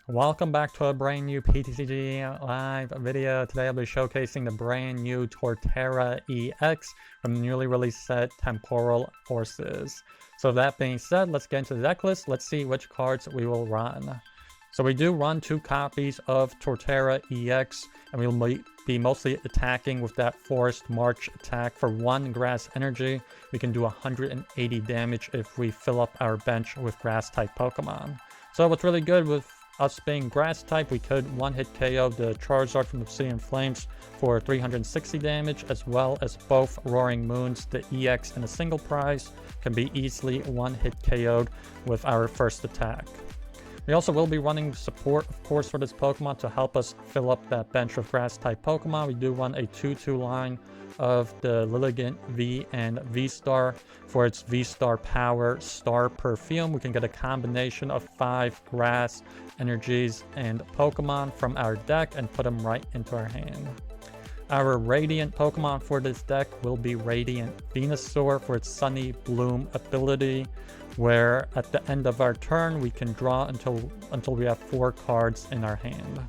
Welcome back to a brand new PTCG live video. Today I'll be showcasing the brand new Torterra EX from the newly released set Temporal Forces. So that being said, let's get into the deck list. Let's see which cards we will run. So we do run 2 copies of Torterra EX, and we'll be mostly attacking with that Forest March attack. For 1 grass energy, we can do 180 damage if we fill up our bench with grass type Pokemon. So what's really good with us being grass type, we could one-hit KO the Charizard from the Hisuian Flames for 360 damage, as well as both Roaring Moons, the EX and a single prize, can be easily one-hit KO'd with our first attack. We also will be running support, of course, for this Pokemon to help us fill up that bench of grass type Pokemon. We do run a 2-2 line of the Lilligant V and VSTAR. For its VSTAR power Star Perfume, we can get a combination of 5 grass energies and Pokemon from our deck and put them right into our hand. Our Radiant Pokemon for this deck will be Radiant Venusaur for its Sunny Bloom ability, where at the end of our turn we can draw until we have 4 cards in our hand.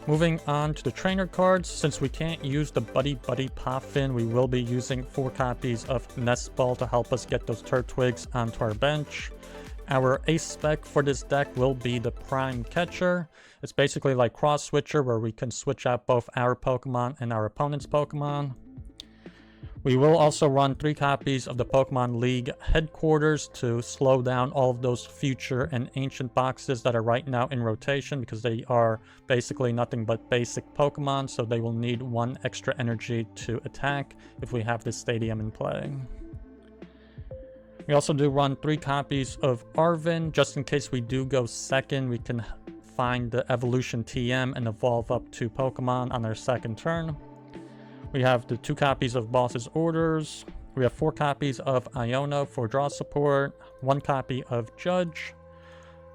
Moving on to the trainer cards, since we can't use the Buddy Poffin, we will be using 4 copies of Nest Ball to help us get those Turtwigs onto our bench. Our ace spec for this deck will be the Prime Catcher. It's basically like Cross Switcher, where we can switch out both our Pokemon and our opponent's Pokemon. We will also run 3 copies of the Pokemon League Headquarters to slow down all of those future and ancient boxes that are right now in rotation, because they are basically nothing but basic Pokemon, so they will need 1 extra energy to attack if we have this stadium in play. We also do run 3 copies of Arven, just in case we do go second. We can find the Evolution TM and evolve up 2 Pokemon on our second turn. We have the 2 copies of Boss's Orders. We have 4 copies of Iono for draw support, 1 copy of Judge,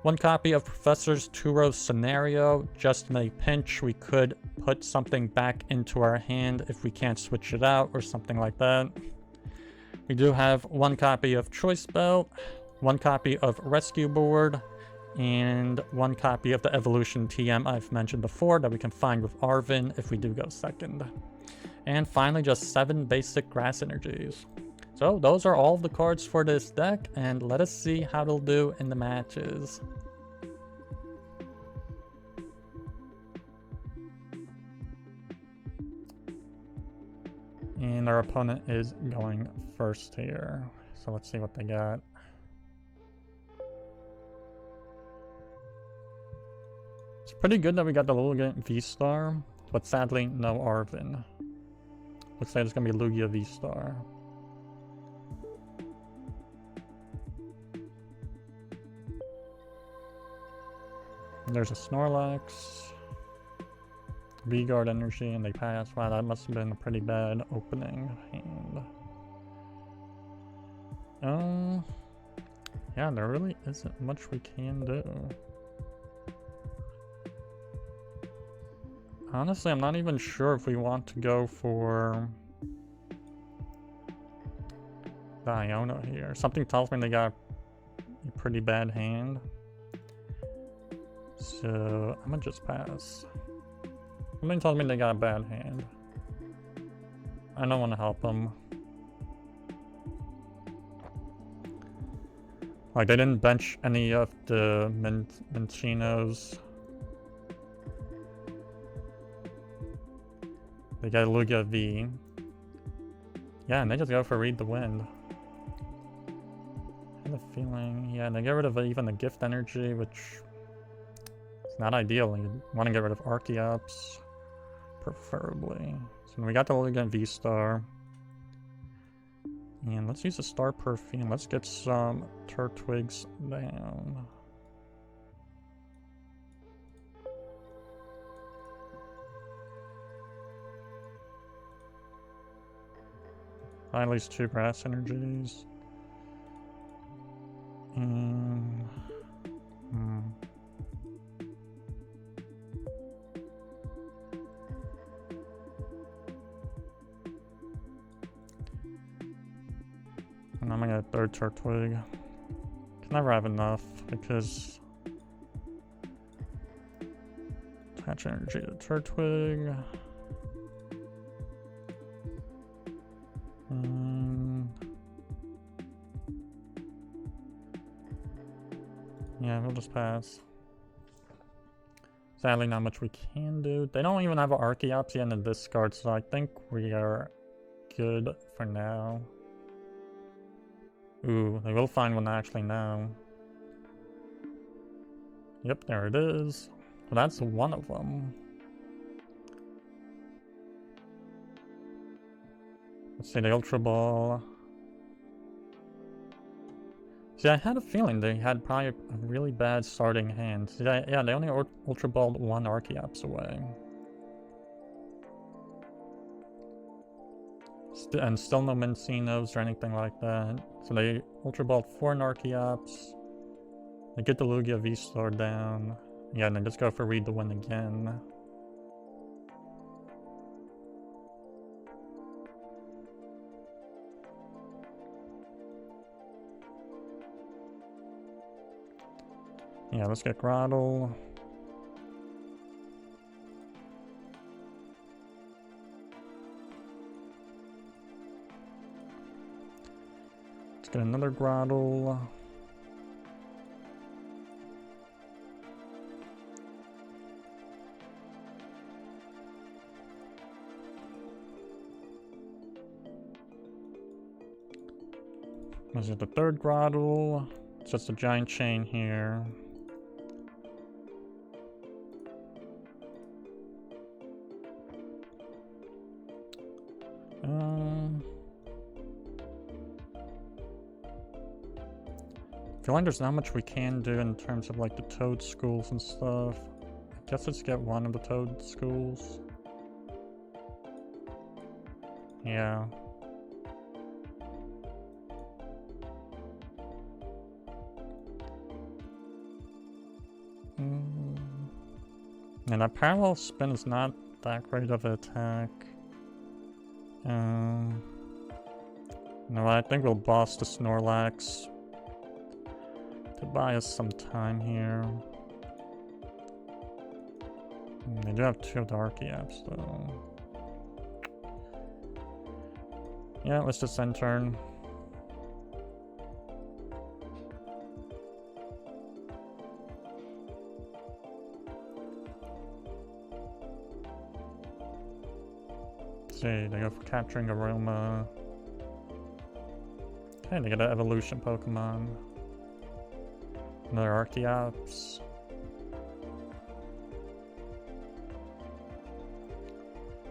1 copy of Professor's Turo's Scenario. Just in a pinch, we could put something back into our hand if we can't switch it out or something like that. We do have 1 copy of Choice Belt, 1 copy of Rescue Board, and 1 copy of the Evolution TM I've mentioned before that we can find with Arven if we do go second. And finally, just 7 basic grass energies. So those are all the cards for this deck, and let us see how it'll do in the matches. And our opponent is going first here. So let's see what they got. It's pretty good that we got the Lilligant V-Star, but sadly no Arven. Looks like it's gonna be Lugia V-Star. There's a Snorlax. V-Guard energy, and they pass. Wow, that must have been a pretty bad opening hand. Yeah, there really isn't much we can do. Honestly, I'm not even sure if we want to go for the Iono here. Something tells me they got a pretty bad hand. So I'm gonna just pass. Something tells me they got a bad hand. I don't want to help them. Like, they didn't bench any of the Minchinos. They got Lugia V. Yeah, and they just go for Read the Wind. I have a feeling, yeah, they get rid of even the gift energy, which is not ideal. You want to get rid of Archeops, preferably. So we got the Lilligant V-Star. And let's use a Star Perfume. Let's get some Turtwigs down. At least 2 grass energies. And I'm gonna get a 3rd Turtwig. Can never have enough because Patch energy to Turtwig. Yeah, we'll just pass. Sadly, not much we can do. They don't even have an Archeops yet in the discard, so I think we are good for now. Ooh, they will find one actually now. Yep, there it is. Well, that's one of them. Let's see, the Ultra Ball. See, I had a feeling they had probably a really bad starting hand. See, yeah, they only Ultra Balled one Archeops away. And still no Mincenos or anything like that. So they Ultra Balled 4 Archeops. They get the Lugia VSTAR down. Yeah, and then just go for read the win again. Yeah, let's get Grotle. Let's get another Grotle. This is the third Grotle. It's just a giant chain here. I feel like there's not much we can do in terms of like the Toedschools and stuff. I guess let's get one of the Toedschools. Yeah. And that parallel spin is not that great of an attack. No, I think we'll boss the Snorlax to buy us some time here. They do have 2 of the Archeops though. Yeah, let's just end turn. See, they go for capturing Aroma. Okay, they get an evolution Pokemon. Another Archeops.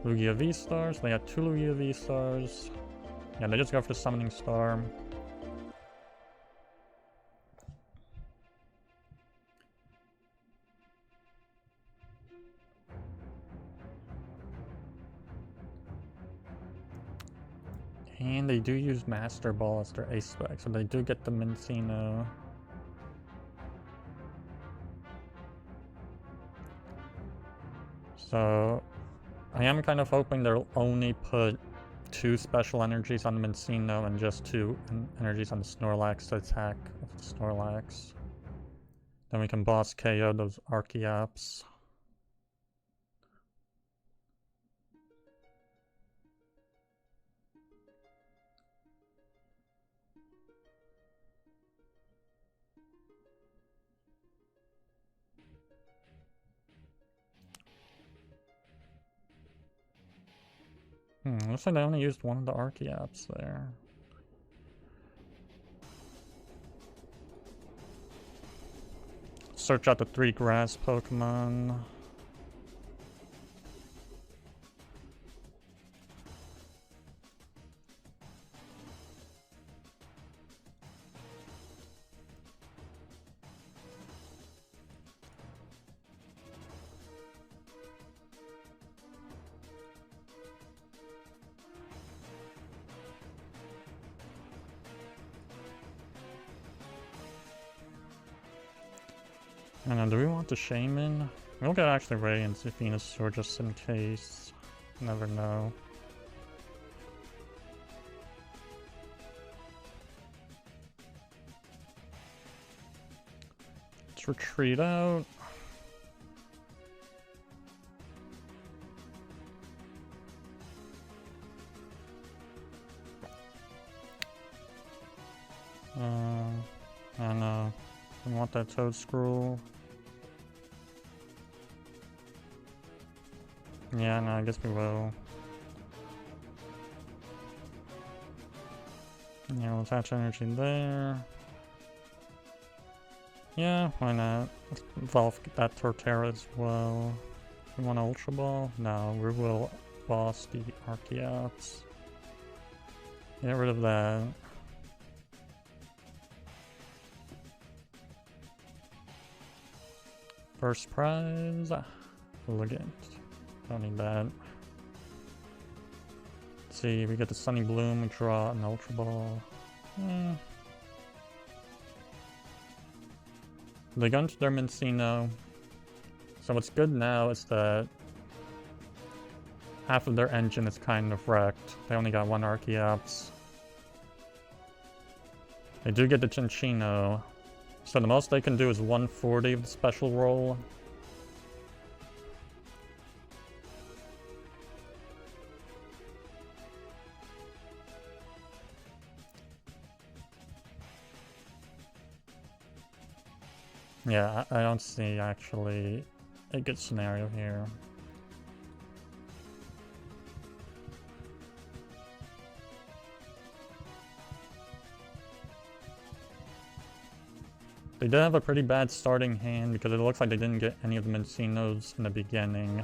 Lugia V-Stars. They got 2 Lugia V-Stars. Yeah, they just go for the Summoning Star. And they do use Master Ball as their ace spec, so they do get the Mincino. So I am kind of hoping they'll only put 2 special energies on the Mincino and just 2 energies on the Snorlax to attack with the Snorlax. Then we can boss KO those Archeops. Looks like they only used one of the Archeops there. Search out the 3 grass Pokemon. I don't know, do we want the Shaman? We'll get actually Radiant Venusaur just in case. Never know. Let's retreat out. want that Toedscruel. Yeah, no, I guess we will. Yeah, we'll attach energy there. Yeah, why not? Let's evolve that Torterra as well. We want Ultra Ball? No, we will boss the Archeops. Get rid of that. First prize. Lilligant. Don't need that. Let's see, we get the Sunny Bloom, we draw an Ultra Ball. They got into their Mincino. So what's good now is that half of their engine is kind of wrecked. They only got one Archeops. They do get the Chinchino. So the most they can do is 140 of the special roll. Yeah, I don't see actually a good scenario here. They did have a pretty bad starting hand because it looks like they didn't get any of the Mincinos in the beginning.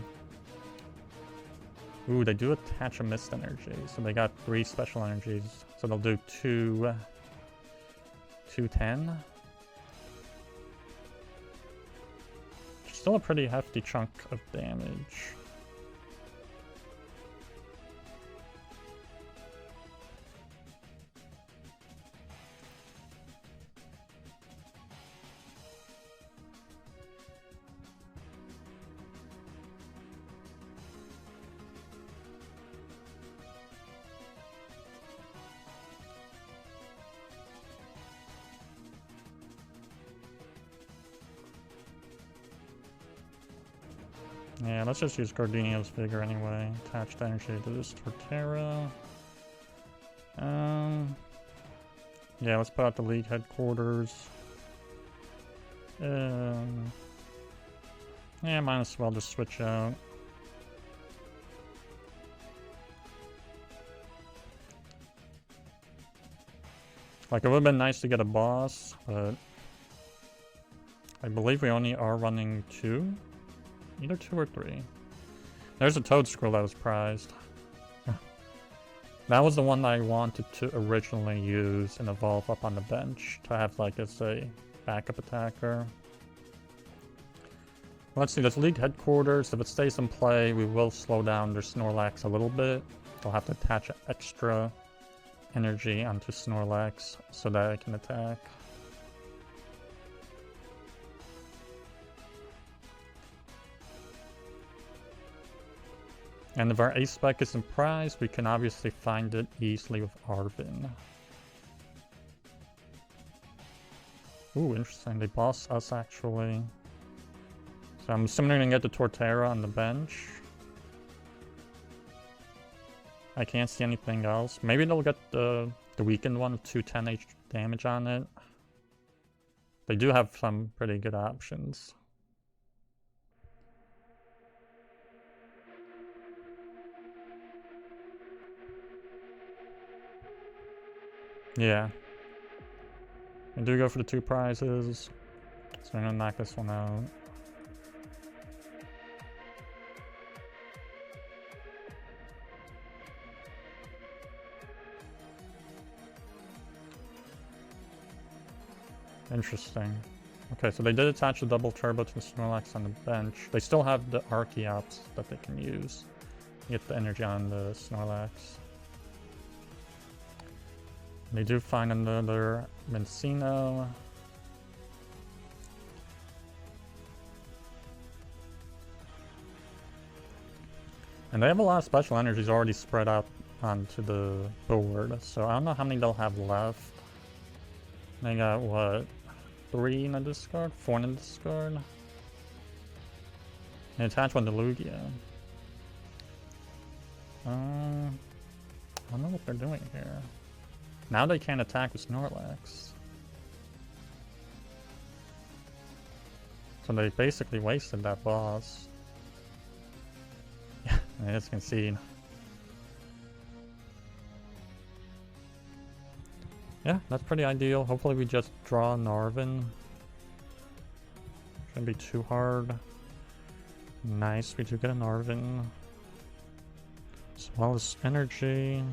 Ooh, they do attach a Mist Energy, so they got 3 special energies. So they'll do 210. Still a pretty hefty chunk of damage. Yeah, let's just use Gardenia's Vigor anyway. Attached energy to this Torterra. Yeah, let's put out the league headquarters. Yeah, might as well just switch out. Like, it would have been nice to get a boss, but I believe we only are running 2. Either 2 or 3. There's a Toedscruel that was prized. That was the one that I wanted to originally use and evolve up on the bench to have like as a backup attacker. Let's see, there's League Headquarters. If it stays in play, we will slow down their Snorlax a little bit. They'll have to attach extra energy onto Snorlax so that it can attack. And if our ace spec is in prize, we can obviously find it easily with Arvin. Ooh, interesting. They boss us actually. So I'm assuming they're gonna get the Torterra on the bench. I can't see anything else. Maybe they'll get the weakened one with 210 damage on it. They do have some pretty good options. Yeah. I do go for the 2 prizes. So I'm gonna knock this one out. Interesting. Okay, so they did attach a double turbo to the Snorlax on the bench. They still have the Archeops that they can use. Get the energy on the Snorlax. They do find another Mincino. And they have a lot of special energies already spread out onto the board, so I don't know how many they'll have left. They got, what, 3 in the discard? 4 in the discard? They attach one to Lugia. I don't know what they're doing here. Now they can't attack with Snorlax. So they basically wasted that boss. I just concede. Yeah, that's pretty ideal. Hopefully we just draw Narvin. Shouldn't be too hard. Nice, we do get a Narvin. As well as energy.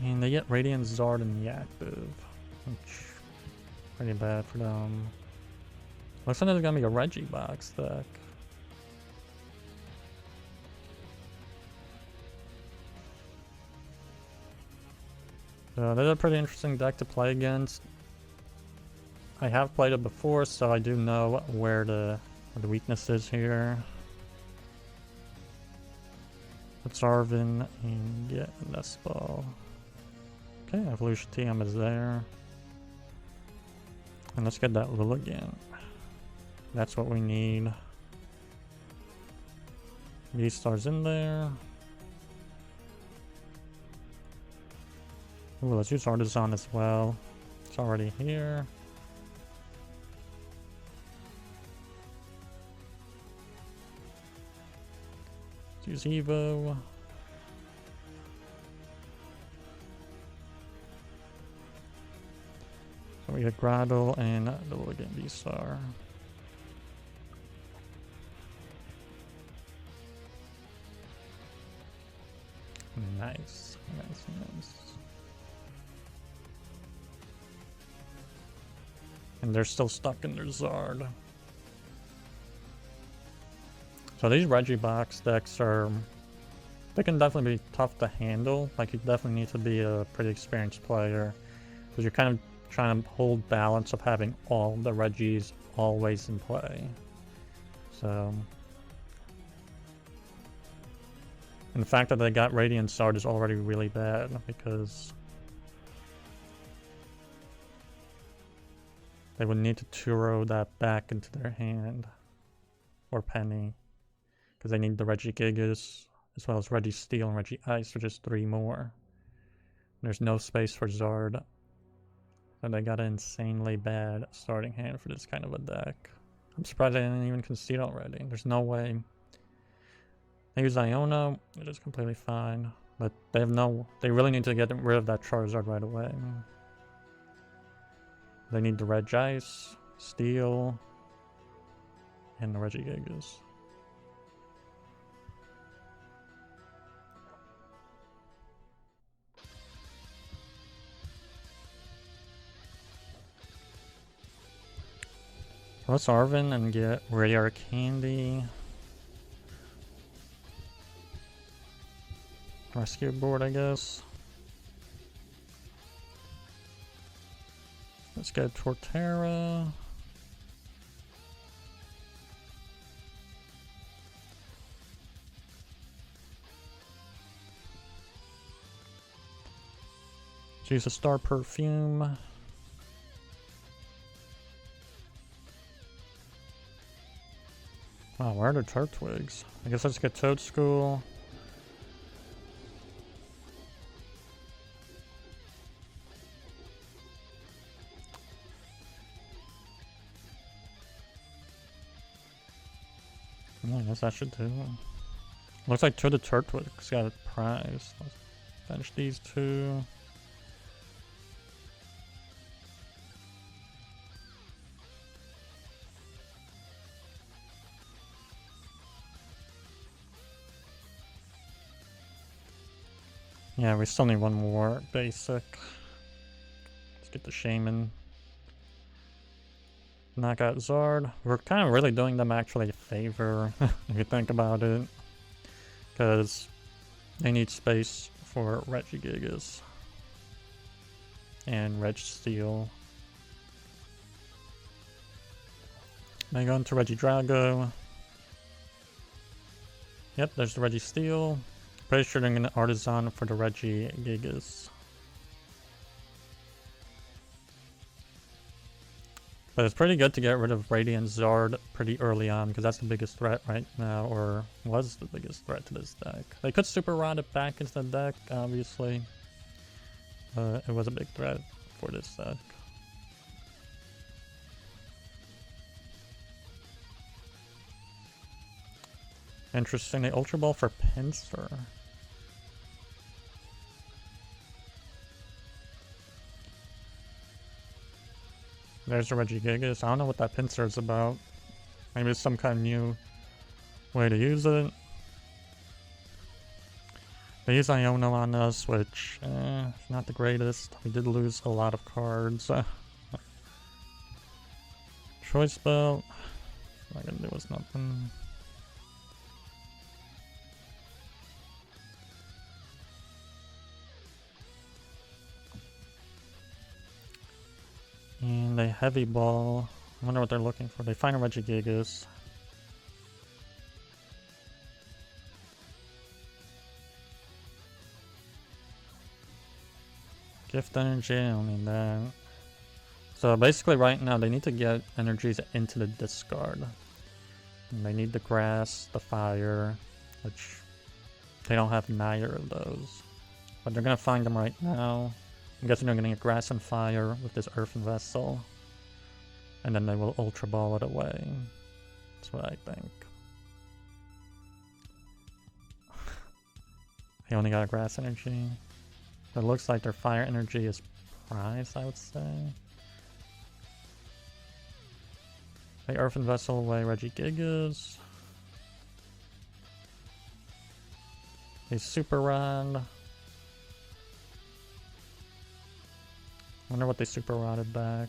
And they get Radiant Zard in the active, which pretty bad for them. Looks like there's gonna be a RegiBox deck. So that's a pretty interesting deck to play against. I have played it before, so I do know where the weakness is here. Let's Arvin and get a Nestball. Okay, Evolution TM is there. And let's get that Lilligant. That's what we need. VSTAR's in there. Ooh, let's use Artisan as well. It's already here. Let's use Evo. So we get Grotle and the Lilligant VSTAR. Nice, nice, nice. And they're still stuck in their Zard. So these RegiBox decks they can definitely be tough to handle. Like, you definitely need to be a pretty experienced player, because you're kind of trying to hold balance of having all the Regis always in play. So, and the fact that they got Radiant Zard is already really bad, because they would need to Turo that back into their hand, or Penny, because they need the Regigigas, as well as Registeel and Regice, which is 3 more. There's no space for Zard. And they got an insanely bad starting hand for this kind of a deck. I'm surprised they didn't even concede already. There's no way. They use Iono, it is completely fine. But they really need to get rid of that Charizard right away. They need the Regice, Steel, and the Regigigas. Let's Arvin and get Rare Candy. Rescue board, I guess. Let's get Torterra. Let's use a Star Perfume. Oh, where are the Turtwigs? I guess let's get Toedscool. I guess that should do. Looks like 2 of the Turtwigs got a prize. Let's finish these 2. Yeah, we still need 1 more basic. Let's get the Shaman. Knock out Zard. We're kind of really doing them actually a favor, if you think about it. Because they need space for Regigigas. And Registeel. They go into Regidrago. Yep, there's the Registeel. Pretty sure they're going to Artisan for the Regigigas. But it's pretty good to get rid of Radiant Zard pretty early on, because that's the biggest threat right now, or was the biggest threat to this deck. They could Super Rod it back into the deck, obviously. It was a big threat for this deck. Interesting, the Ultra Ball for Pinsir. There's a Regigigas. I don't know what that Pinsir is about. Maybe it's some kind of new way to use it. They use Iono on us, which, not the greatest. We did lose a lot of cards. Choice Belt. Not gonna do us nothing. And a Heavy Ball. I wonder what they're looking for. They find a Regigigas. Gift energy, I don't need that. So basically right now they need to get energies into the discard. And they need the grass, the fire, which they don't have neither of those. But they're gonna find them right now. I'm guessing they're gonna get grass and fire with this earthen vessel. And then they will Ultra Ball it away. That's what I think. They only got a grass energy. It looks like their fire energy is prized, I would say. They earthen vessel away Regigigas. They Super Rod. Wonder what they Super Rodded back.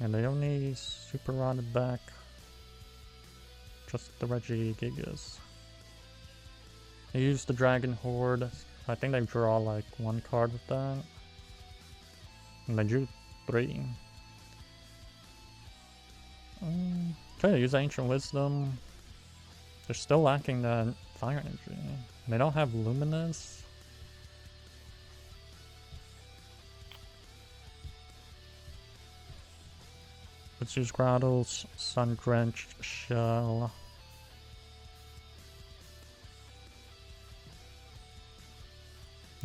And they only Super Rodded back just the Regigigas. They use the Dragon Horde. I think they draw like one card with that. And they drew 3. Okay, use Ancient Wisdom. They're still lacking that fire energy. They don't have Luminous. Let's use Grotle's Sun Drenched Shell.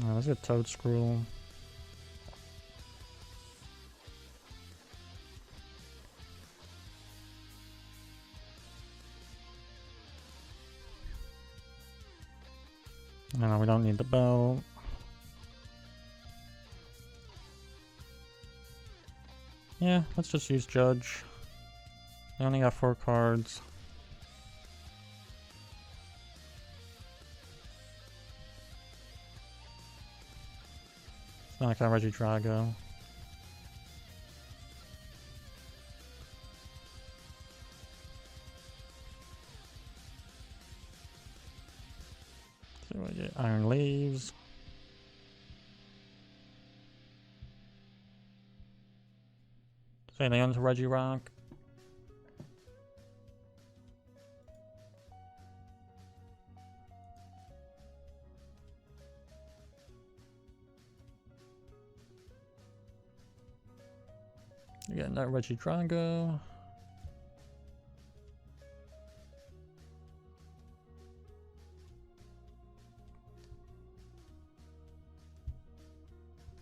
Let's get Toedscruel. No, we don't need the bell. Yeah, let's just use Judge. I only got 4 cards. It's not like I Regidrago. So we get Iron Leaves. Say they onto Regirock. You got that Regidrago.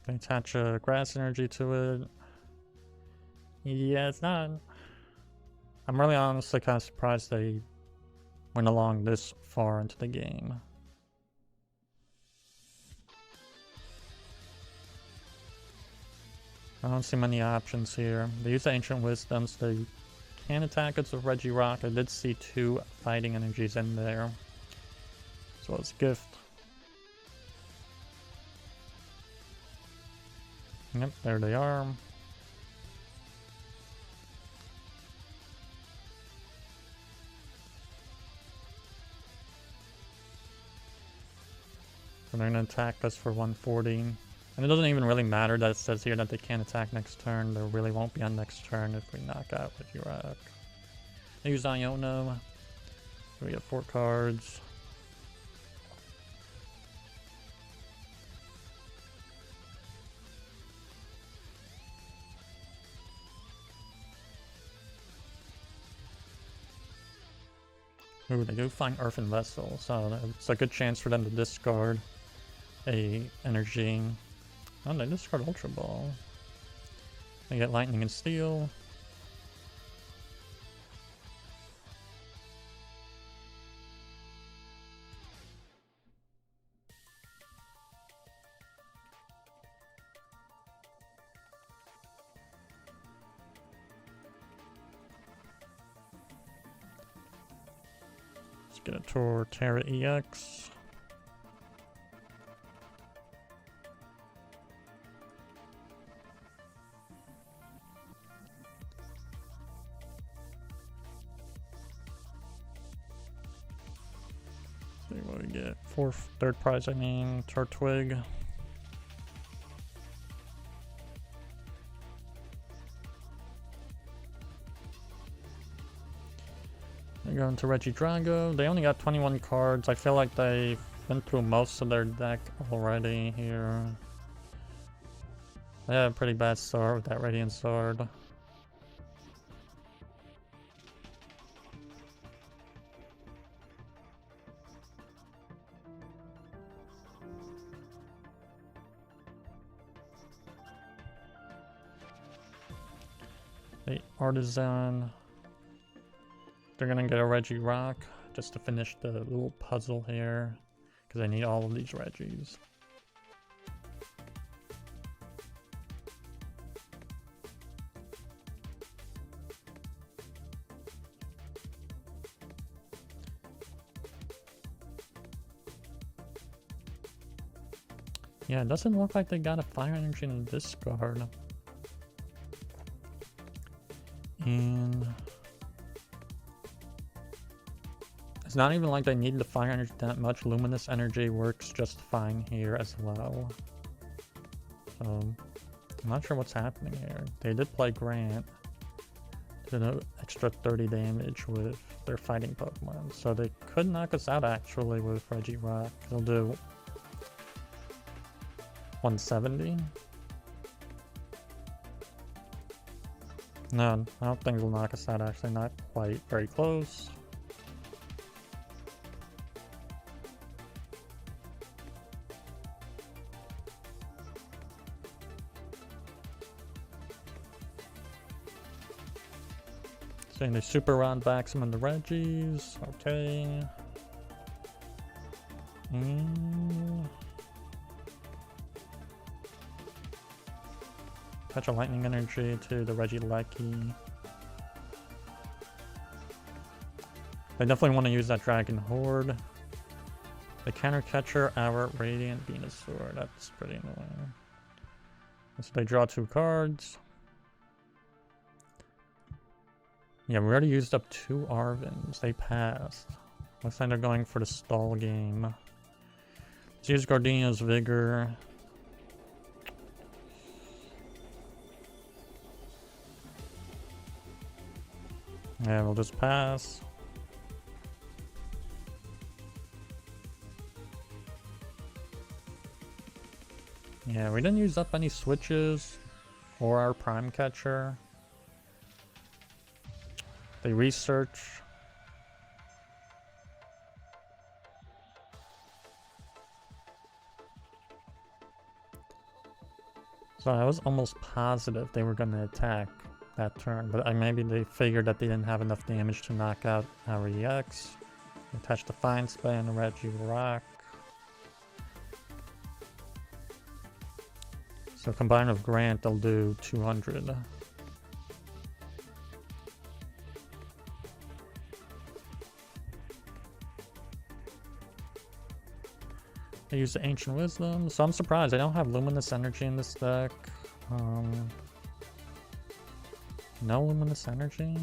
They attach a grass energy to it. Yeah, it's not. I'm really honestly kind of surprised they went along this far into the game. I don't see many options here. They use the Ancient Wisdom, so they can attack us with Regirock. I did see 2 fighting energies in there. So it's Gift. Yep, there they are. So they're going to attack us for 140. And it doesn't even really matter that it says here that they can't attack next turn. They really won't be on next turn if we knock out Regirock. They use Iono. So we get 4 cards. Ooh, they do find Earthen Vessel, so it's a good chance for them to discard a energy. Oh, they discard Ultra Ball. They get Lightning and Steel. Let's get a Torterra EX. See what we get. Third prize, I mean, Turtwig. They're going to Regidrago. They only got 21 cards. I feel like they went through most of their deck already here. They had a pretty bad start with that Radiant Sword. The Artisan. They're gonna get a Regirock just to finish the little puzzle here, because I need all of these Regis. Yeah, it doesn't look like they got a Fire Energy in this card. And it's not even like they need the Fire Energy that much. Luminous Energy works just fine here as well. So, I'm not sure what's happening here. They did play Grant. Did an extra 30 damage with their fighting Pokemon. So they could knock us out actually with Regirock. They'll do 170. No, I don't think they'll knock us out actually. Not quite. Very close. Saying they super round back some of the Regis. Okay. Touch a Lightning Energy to the Regieleki. I definitely want to use that Dragon Horde. The counter catcher our Radiant Venusaur. That's pretty annoying. So they draw 2 cards. Yeah, we already used up 2 Arvins. They passed. Looks like they're going for the stall game. Let's use Gardenia's Vigor. Yeah, we'll just pass. Yeah, we didn't use up any switches or our Prime Catcher. They research. So I was almost positive they were going to attack that turn, but maybe they figured that they didn't have enough damage to knock out our EX. Attach the Fine Spray and the Regirock. So combined with Grant, they'll do 200. They use the Ancient Wisdom, so I'm surprised. I don't have Luminous Energy in this deck. No Luminous Energy?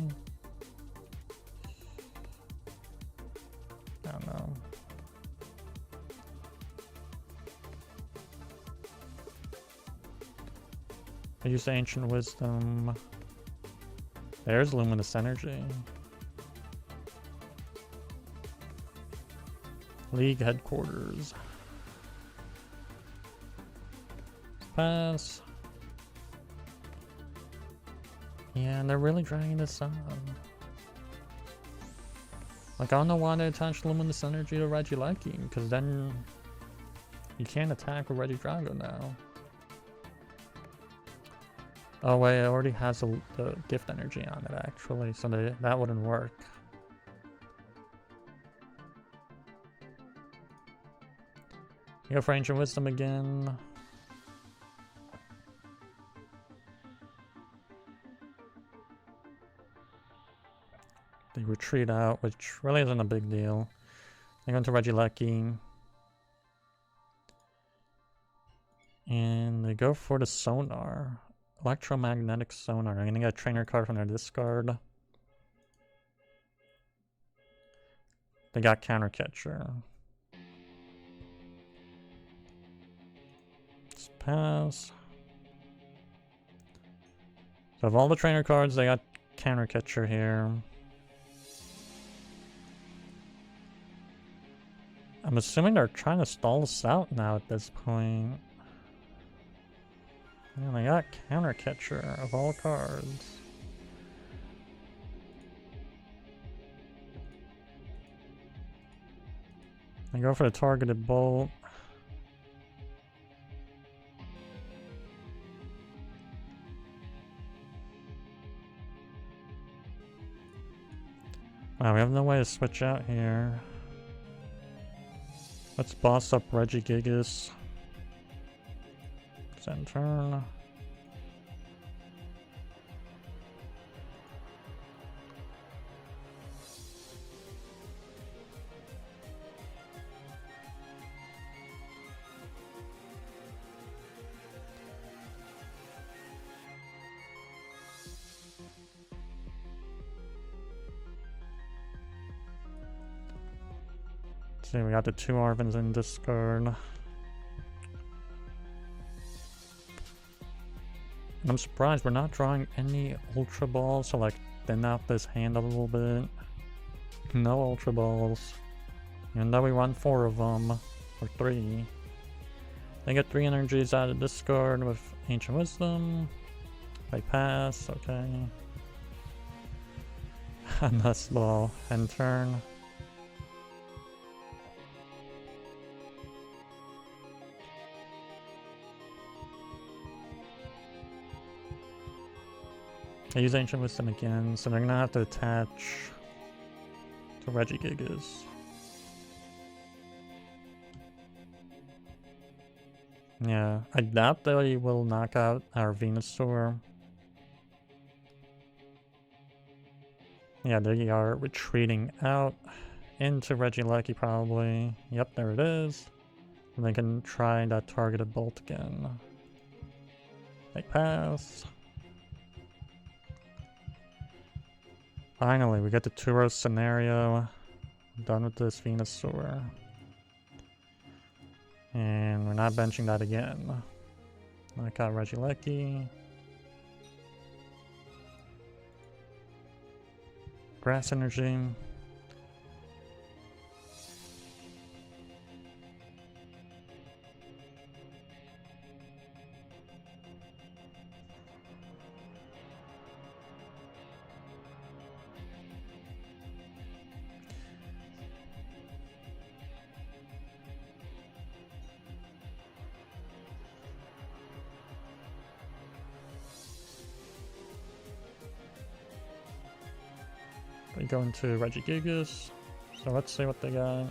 I don't know. I use Ancient Wisdom. There's Luminous Energy. League Headquarters. Pass. Yeah, and they're really dragging this on. Like, I don't know why they attached Luminous Energy to Regieleki, because then you can't attack with Regidrago now. Oh wait, it already has the gift energy on it actually, so that wouldn't work. You go for Ancient Wisdom again. They retreat out, which really isn't a big deal. They go into Regieleki. And they go for the Sonar. Electromagnetic Sonar. I'm gonna get a trainer card from their discard. They got Counter Catcher. Let's pass. So of all the trainer cards, they got Counter Catcher here. I'm assuming they're trying to stall us out now at this point. And they got Counter Catcher of all cards. They go for the targeted bolt. Wow, we have no way to switch out here. Let's boss up Regigigas. End turn. See, we got the 2 Arvins in discard. I'm surprised we're not drawing any Ultra Balls to like thin out this hand a little bit. No Ultra Balls. Even though we run 4 of them, or 3. They get 3 energies out of discard with Ancient Wisdom. They pass, okay. Nest Ball, end turn. I use Ancient Wisdom again, so they're gonna have to attach to Regigigas. Yeah, I doubt they will knock out our Venusaur. Yeah, they are retreating out into Regieleki probably. Yep, there it is. And they can try that targeted bolt again. They pass. Finally, we get the Turos scenario. I'm done with this Venusaur. And we're not benching that again. I got Regieleki. Grass Energy. We go into Regigigas, so let's see what they got.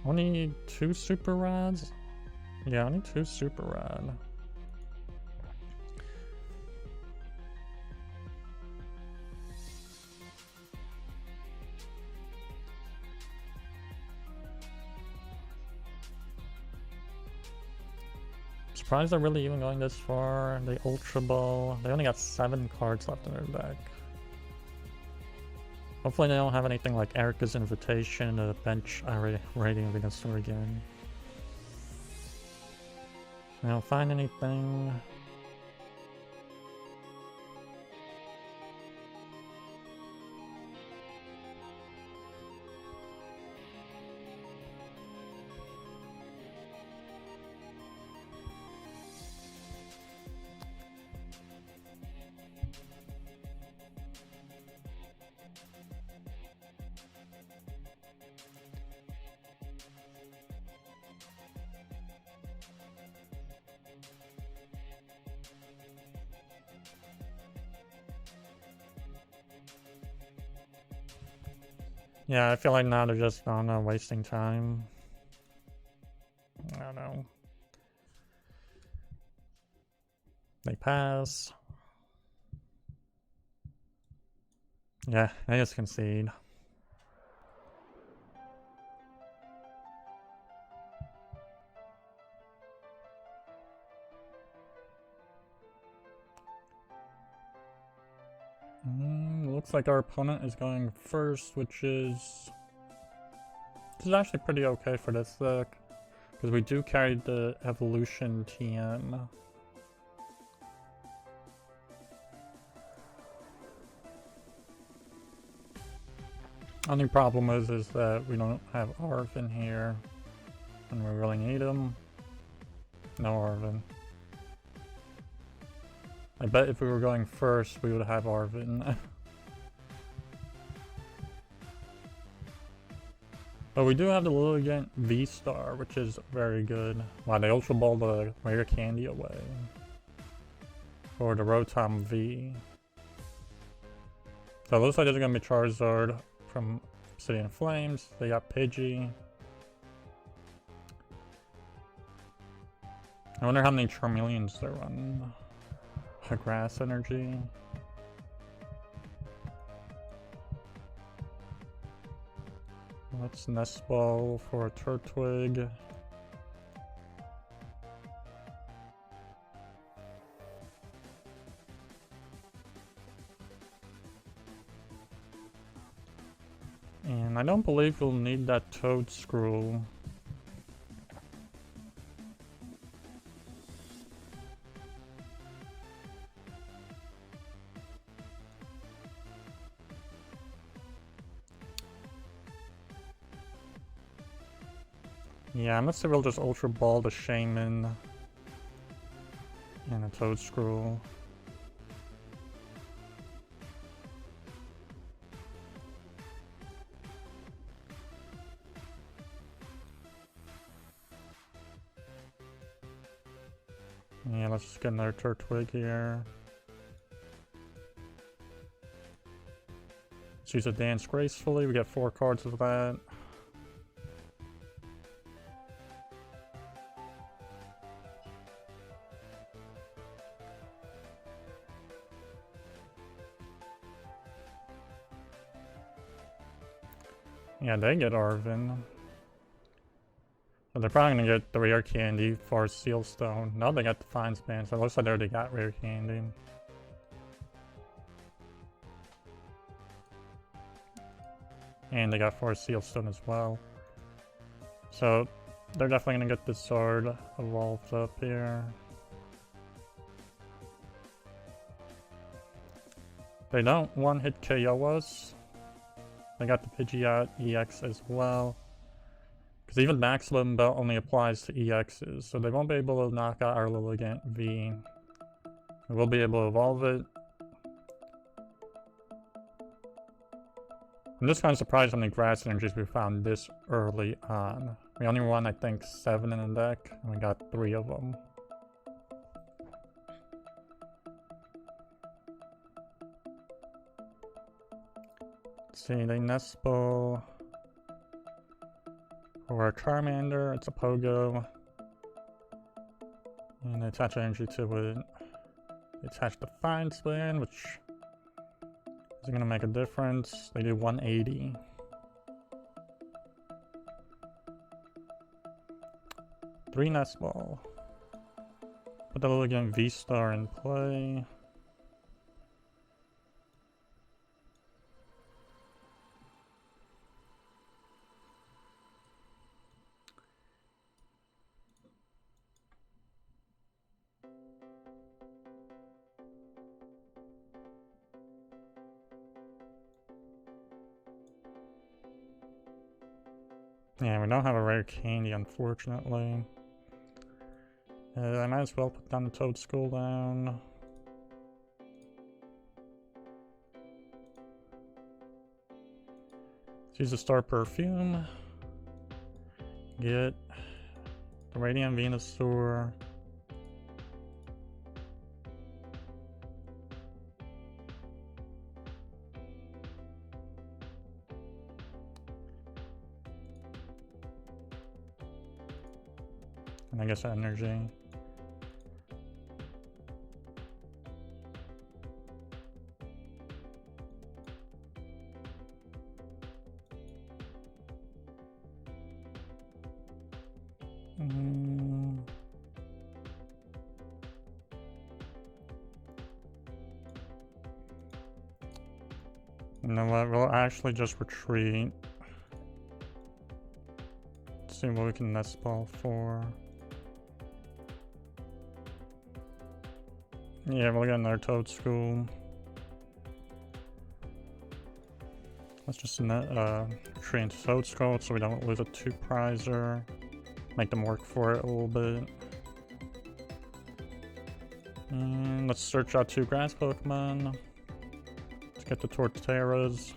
Only 2 Super Rads? Yeah, only 2 Super Rad. Surprised they're really even going this far. They Ultra Ball. They only got 7 cards left in their deck. Hopefully they don't have anything like Erica's Invitation to bench Radiant Venusaur again. I don't find anything. Yeah, I feel like now they're just, I don't know, wasting time. I don't know. They pass. Yeah, they just concede. Looks like our opponent is going first, which is actually pretty okay for this deck, because we do carry the Evolution TM. Only problem is that we don't have Arvin here, and we really need him. No Arvin. I bet if we were going first, we would have Arvin. But we do have the Lilligant VSTAR, which is very good. Wow, they Ultra Ball the Rare Candy away. For the Rotom V. So it looks like there's gonna be Charizard from Obsidian Flames. They got Pidgey. I wonder how many Charmeleons they're running. A Grass Energy. Let's Nest Ball for a Turtwig. And I don't believe we'll need that Toedscruel. Yeah, I'm not sure we'll just Ultra Ball the Shaman and a Toedscruel. Yeah, let's just get another Turtwig here. Let's use a Dance Gracefully. We get 4 cards of that. Yeah, they get Arvin. But they're probably gonna get the Rare Candy for Sealstone. No, they got the Fine Span, so it looks like they already got Rare Candy. And they got Force Sealstone as well. So they're definitely gonna get this sword evolved up here. They don't one-hit KO us. They got the Pidgeot EX as well. Because even Maximum Belt only applies to EXs, so they won't be able to knock out our Lilligant V. We will be able to evolve it. I'm just kind of surprised how many Grass Energies we found this early on. We only won, I think, 7 in the deck, and we got 3 of them. Let's see, they Nest Ball for a Charmander, it's a Pogo. And they attach energy to it. They attach the Fine Span, which isn't gonna make a difference. They do 180. Three Nest Ball. Put the Lilligant VSTAR in play. Yeah, we don't have a Rare Candy, unfortunately. I might as well put down the Toedscool down. Let's use the Star Perfume. Get the Radiant Venusaur. And I guess energy. You know what, we'll actually just retreat. Let's see what we can nest ball for. Yeah, we'll get another Toedscool. Let's just retreat into Toedscool so we don't lose a 2-prizer. Make them work for it a little bit. And let's search out 2 grass Pokemon. Let's get the Torterras.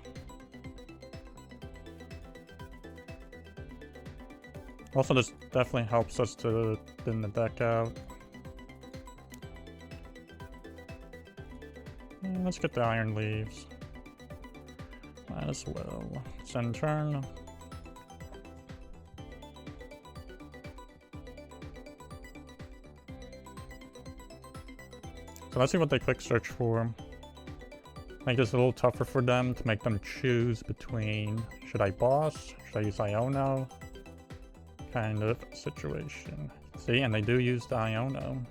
Also, this definitely helps us to thin the deck out. And let's get the Iron Leaves. Might as well. Send turn. So let's see what they quick search for. Make this a little tougher for them to make them choose between should I boss, should I use Iono, kind of situation. See, and they do use the Iono.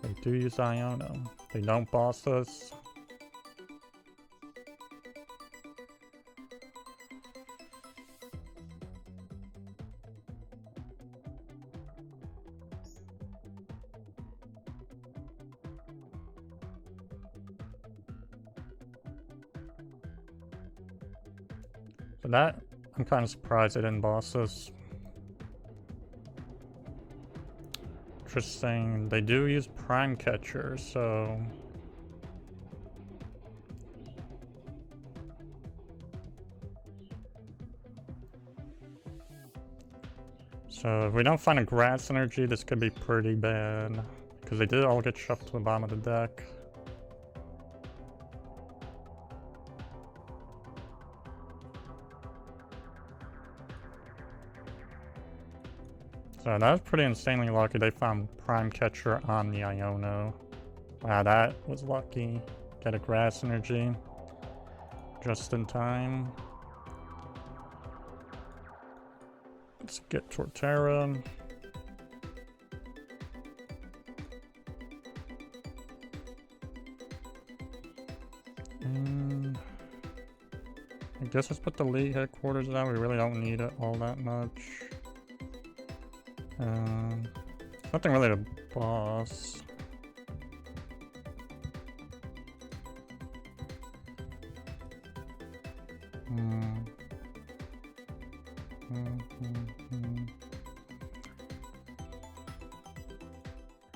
They do use Iono. They don't boss us. So that, I'm kind of surprised they didn't boss us. Interesting. They do use Prime Catcher, so... So if we don't find a Grass Energy, this could be pretty bad. Because they did all get shuffled to the bottom of the deck. So that was pretty insanely lucky they found Prime Catcher on the Iono. Wow, that was lucky. Get a Grass Energy. Just in time. Let's get Torterra. And I guess let's put the league headquarters down. We really don't need it all that much. Nothing really to boss.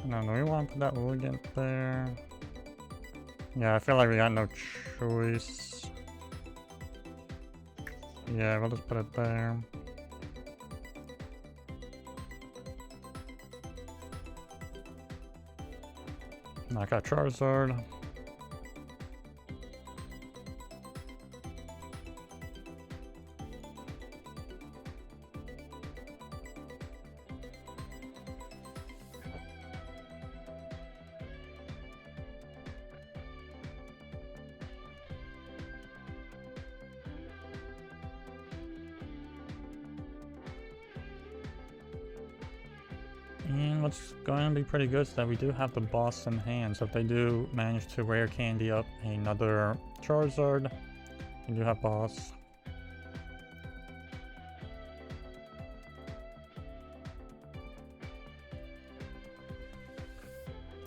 No, do we want to put that Lilligant there? Yeah, I feel like we got no choice. Yeah, we'll just put it there. Knock out Charizard. And what's going to be pretty good is that we do have the boss in hand. So if they do manage to rare candy up another Charizard, we do have boss.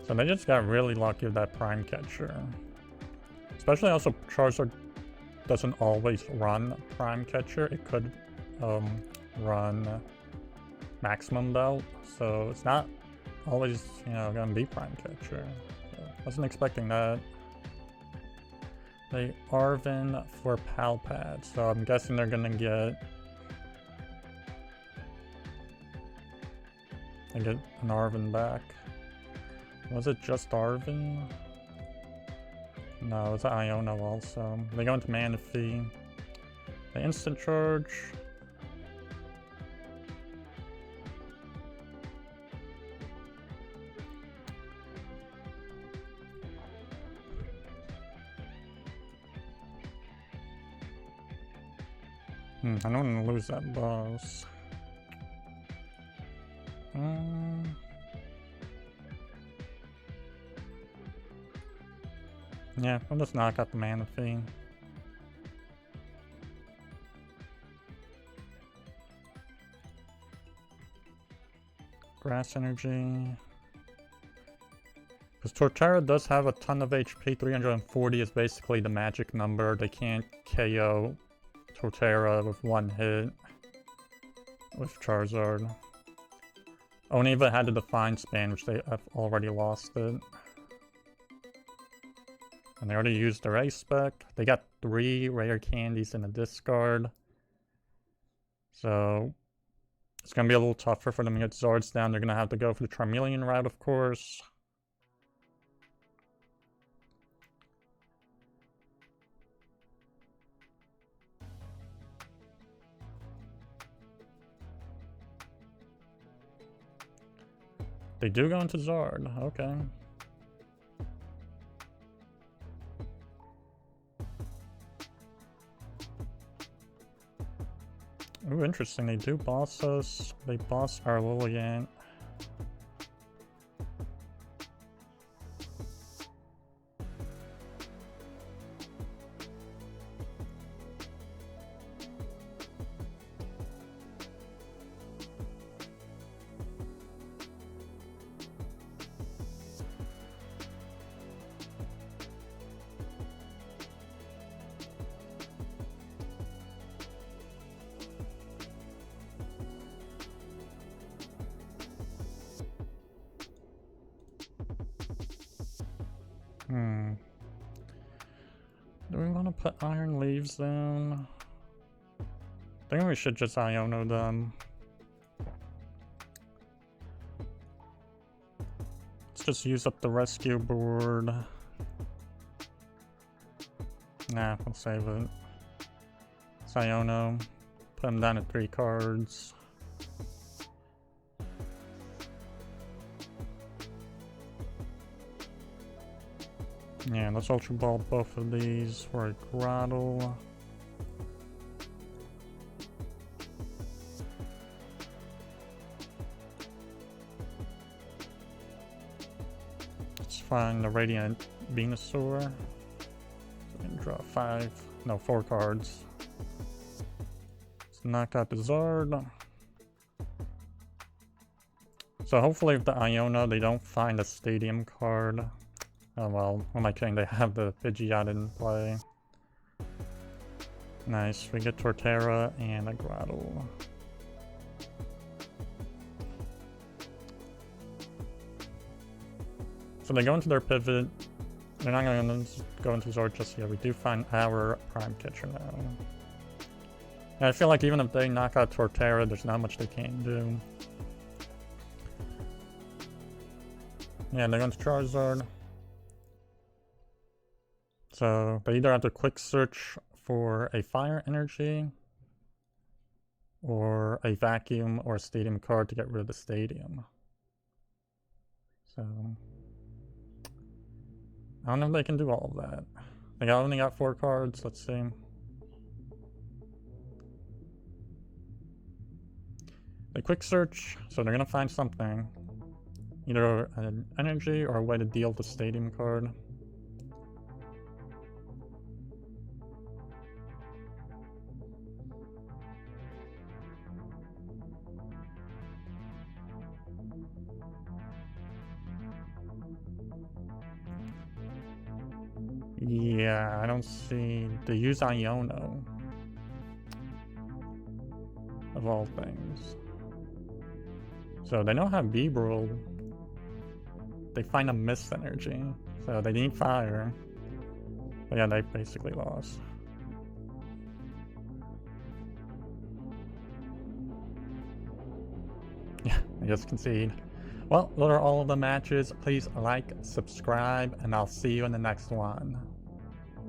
So they just got really lucky with that Prime Catcher. Especially also Charizard doesn't always run Prime Catcher. It could run Maximum Belt, so it's not always, you know, gonna be Prime Catcher. So wasn't expecting that. They Arvin for Palpad, so I'm guessing they're gonna get an Arvin back. Was it just Arvin? No, it's an Iono also. They go into Manaphy. They instant charge. I don't want to lose that boss. Yeah, I'll just knock out the mana fee. Grass energy. Because Torterra does have a ton of HP. 340 is basically the magic number. They can't KO Torterra with one hit with Charizard. Only if it had the Define Span, which they have already lost it. And they already used their Ace spec. They got 3 rare candies in the discard. So it's going to be a little tougher for them to get Zards down. They're going to have to go for the Charmeleon route, of course. They do go into Zard, okay. Ooh, interesting, they do boss us. They boss our Lilligant. Do we want to put Iron Leaves down? I think we should just Iono them. Let's just use up the rescue board. Nah, we'll save it. It's Iono. Put them down at 3 cards. Yeah, let's Ultra Ball both of these for a Grotle. Let's find the Radiant Venusaur. So we can draw 4 cards. Let's knock out the Zard. So hopefully with the Iono they don't find a Stadium card. Oh well, what am I kidding? They have the Pidgeot in play. Nice, we get Torterra and a Grotle. So they go into their pivot. They're not going to go into Zord just yet. We do find our Prime Catcher now. And I feel like even if they knock out Torterra, there's not much they can do. Yeah, they're going to Charizard. So they either have to quick search for a Fire Energy or a Vacuum or a Stadium card to get rid of the Stadium. So I don't know if they can do all of that. They only got 4 cards, let's see. They quick search, so they're gonna find something. Either an energy or a way to deal the Stadium card. Yeah, I don't see... They use Iono. Of all things. So they don't have Beebrel. They find a Mist Energy. So they need Fire. But yeah, they basically lost. Yeah, I just concede. Well, those are all of the matches. Please like, subscribe, and I'll see you in the next one.